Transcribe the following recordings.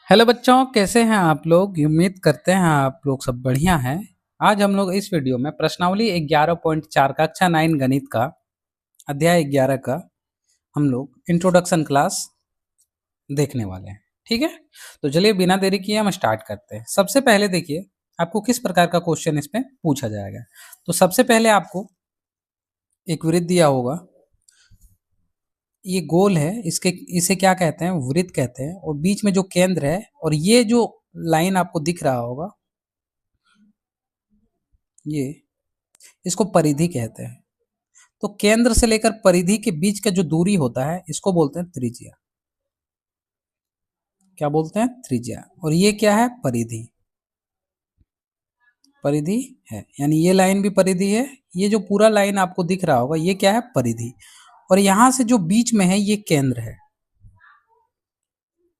Hello बच्चों, कैसे हैं आप लोग। उम्मीद करते हैं आप लोग सब बढ़िया हैं। आज हम लोग इस वीडियो में प्रश्नावली 11.4 कक्षा 9 गणित का अध्याय 11 का हम लोग इंट्रोडक्शन क्लास देखने वाले हैं। ठीक है, तो चलिए बिना देरी किए हम स्टार्ट करते हैं। सबसे पहले देखिए आपको किस प्रकार का क्वेश्चन इसमें पूछा जाएगा। तो सबसे पहले आपको एक वृत्त दिया होगा, ये गोल है, इसके इसे क्या कहते हैं, वृत्त कहते हैं। और बीच में जो केंद्र है और ये जो लाइन आपको दिख रहा होगा, ये इसको परिधि कहते हैं। तो केंद्र से लेकर परिधि के बीच का जो दूरी होता है इसको बोलते हैं त्रिज्या। क्या बोलते हैं? त्रिज्या। और ये क्या है? परिधि। परिधि है, यानी ये लाइन भी परिधि है। ये जो पूरा लाइन आपको दिख रहा होगा ये क्या है? परिधि। और यहां से जो बीच में है ये केंद्र है।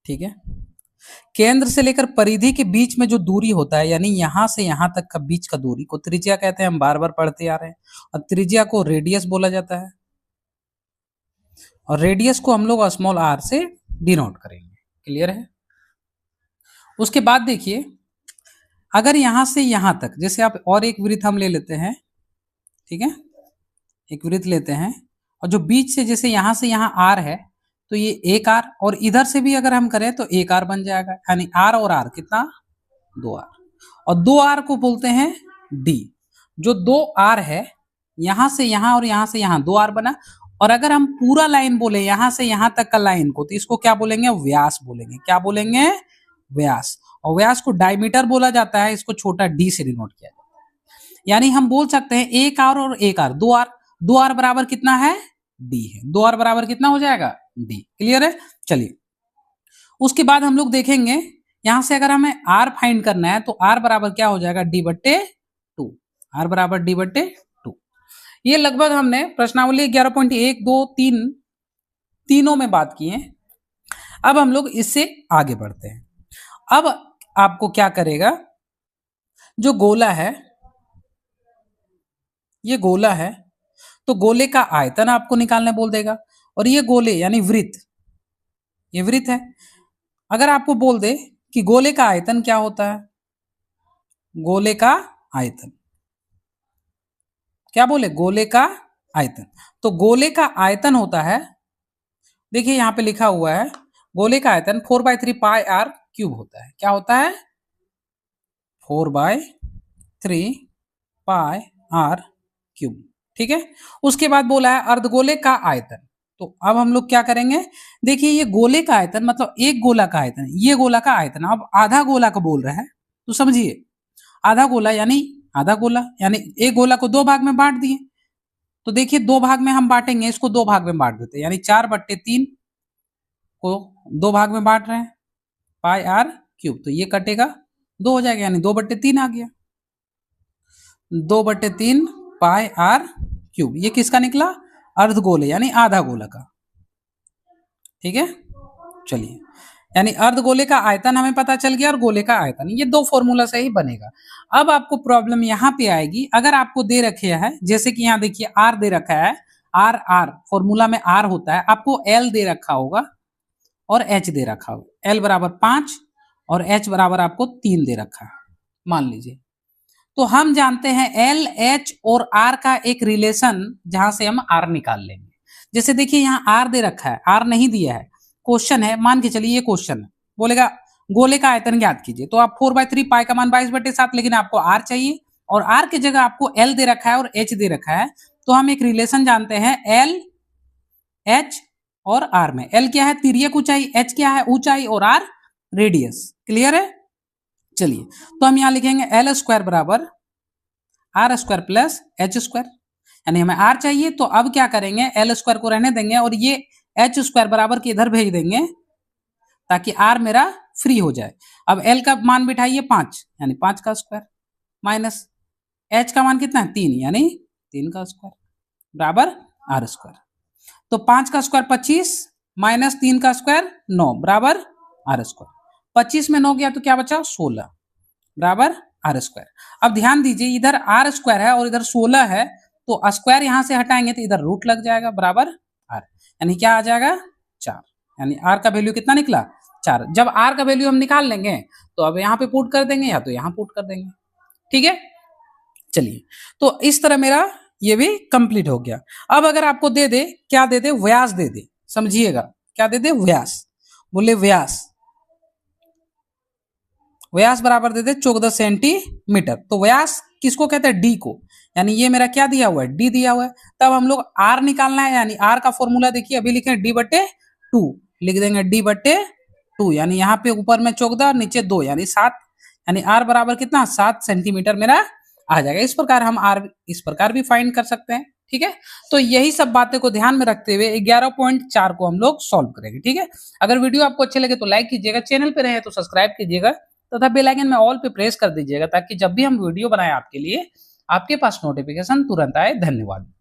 ठीक है, केंद्र से लेकर परिधि के बीच में जो दूरी होता है, यानी यहां से यहां तक का बीच का दूरी को त्रिज्या कहते हैं। हम बार बार पढ़ते आ रहे हैं। और त्रिज्या को रेडियस बोला जाता है। और रेडियस को हम लोग स्मॉल आर से डिनोट करेंगे। क्लियर है? उसके बाद देखिए, अगर यहां से यहां तक, जैसे आप और एक वृत्त हम ले लेते हैं। ठीक है, एक वृत्त लेते हैं और जो बीच से, जैसे यहां से यहां आर है तो ये एक आर, और इधर से भी अगर हम करें तो एक आर बन जाएगा। यानी आर और आर कितना? दो आर। और दो आर को बोलते हैं डी। जो दो आर है, यहां से यहां और यहां से यहां दो आर बना। और अगर हम पूरा लाइन बोले यहां से यहां तक का लाइन को, तो इसको क्या बोलेंगे? व्यास बोलेंगे। क्या बोलेंगे? व्यास। और व्यास को डायमीटर बोला जाता है। इसको छोटा डी से डिनोट किया जाता है। यानी हम बोल सकते हैं एक आर और एक आर, दो आर। दो आर बराबर कितना है? डी है। दो आर बराबर कितना हो जाएगा? डी। क्लियर है? चलिए, उसके बाद हम लोग देखेंगे, यहां से अगर हमें आर फाइंड करना है तो आर बराबर क्या हो जाएगा? डी बट्टे टू। आर बराबर डी बट्टे टू। ये लगभग हमने प्रश्नावली 11.1, 2, 3 तीनों में बात की है। अब हम लोग इससे आगे बढ़ते हैं। अब आपको क्या करेगा, जो गोला है, ये गोला है, तो गोले का आयतन आपको निकालने बोल देगा। और ये गोले यानी वृत्त, ये वृत्त है। अगर आपको बोल दे कि गोले का आयतन क्या होता है, गोले का आयतन क्या बोले? गोले का आयतन। तो गोले का आयतन होता है, देखिए यहां पे लिखा हुआ है, गोले का आयतन 4/3 पाई आर क्यूब होता है। क्या होता है? 4/3 पाई आर क्यूब। ठीक है, उसके बाद बोला है अर्धगोले का आयतन। तो अब हम लोग क्या करेंगे, देखिए ये गोले का आयतन मतलब एक गोला का आयतन, ये गोला का आयतन। अब आधा गोला का बोल रहा है तो समझिए, आधा गोला यानी आधा गोला, यानी एक गोला को दो भाग में बांट दिए। तो देखिए दो भाग में हम बांटेंगे, इसको दो भाग में बांट देते हैं, यानी 4/3 को दो भाग में बांट रहे हैं, पाई आर क्यूब। तो ये कटेगा, दो हो जाएगा, यानी 2/3 आ गया। 2/3 पाई आर क्यूब, ये किसका निकला? अर्धगोले यानी आधा गोला का। ठीक है, चलिए, यानी अर्धगोले का आयतन हमें पता चल गया और गोले का आयतन, ये दो फॉर्मूला से ही बनेगा। अब आपको प्रॉब्लम यहां पे आएगी, अगर आपको दे रखे है, जैसे कि यहां देखिए आर दे रखा है, आर आर फॉर्मूला में आर होता है, आपको एल दे रखा होगा और एच दे रखा होगा। एल बराबर 5 और एच बराबर आपको 3 दे रखा है, मान लीजिए। तो हम जानते हैं एल, एच और आर का एक रिलेशन, जहां से हम आर निकाल लेंगे। जैसे देखिए यहां आर दे रखा है, आर नहीं दिया है, क्वेश्चन है, मान के चलिए ये क्वेश्चन है, बोलेगा गोले का आयतन ज्ञात कीजिए। तो आप 4/3 पाई का मान 22/7, लेकिन आपको आर चाहिए और आर की जगह आपको एल दे रखा है और एच दे रखा है। तो हम एक रिलेशन जानते हैं एल, एच और आर में। एल क्या है? तिर्यक ऊंचाई। एच क्या है? ऊंचाई। और आर रेडियस। क्लियर है? चलिए, तो हम यहां लिखेंगे एल स्क्वायर बराबर R square plus H square. यानी हमें आर चाहिए, तो अब क्या करेंगे, एल स्क्वायर को रहने देंगे और ये एच स्क्वायर बराबर के इधर भेज देंगे, ताकि आर मेरा फ्री हो जाए। अब एल का मान बिठाइए 5, यानी 5 का स्क्वायर, माइनस एच का मान कितना है? 3, यानी 3 का स्क्वायर बराबर आर स्क्वायर। तो 5 का स्क्वायर 25 माइनस 3 का स्क्वायर 9 बराबर आर स्क्वायर। 25 में 9 गया तो क्या बचा? 16 बराबर आर स्क्वायर। अब ध्यान दीजिए, इधर आर स्क्वायर है और इधर 16 है, तो स्क्वायर यहां से हटाएंगे तो इधर रूट लग जाएगा, बराबर आर। यानी क्या आ जाएगा? 4। यानी आर का वैल्यू कितना निकला? 4। जब r का वैल्यू हम निकाल लेंगे तो अब यहाँ पे पुट कर देंगे या तो यहाँ पुट कर देंगे, ठीक है। चलिए, तो इस तरह मेरा ये भी कंप्लीट हो गया। अब अगर आपको दे दे, क्या दे दे, व्यास दे दे, समझिएगा, क्या दे दे, व्यास, बोले व्यास, व्यास बराबर दे दे 14 सेंटीमीटर। तो व्यास किसको कहते हैं, डी को, यानी ये मेरा क्या दिया हुआ है, डी दिया हुआ है। तब हम लोग आर निकालना है, यानी आर का फॉर्मूला देखिए, अभी लिखे डी बटे 2, लिख देंगे डी बटे 2, यानी यहाँ पे ऊपर में 14 नीचे 2 यानी 7, यानी आर बराबर कितना, 7 सेंटीमीटर मेरा आ जाएगा। इस प्रकार हम आर इस प्रकार भी फाइंड कर सकते हैं, ठीक है। तो यही सब बातें को ध्यान में रखते हुए 11.4 को हम लोग सॉल्व करेंगे, ठीक है। अगर वीडियो आपको अच्छे लगे तो लाइक कीजिएगा, चैनल पे रहे तो सब्सक्राइब कीजिएगा, तथा बेल आइकन में ऑल पे प्रेस कर दीजिएगा, ताकि जब भी हम वीडियो बनाए आपके लिए आपके पास नोटिफिकेशन तुरंत आए। धन्यवाद।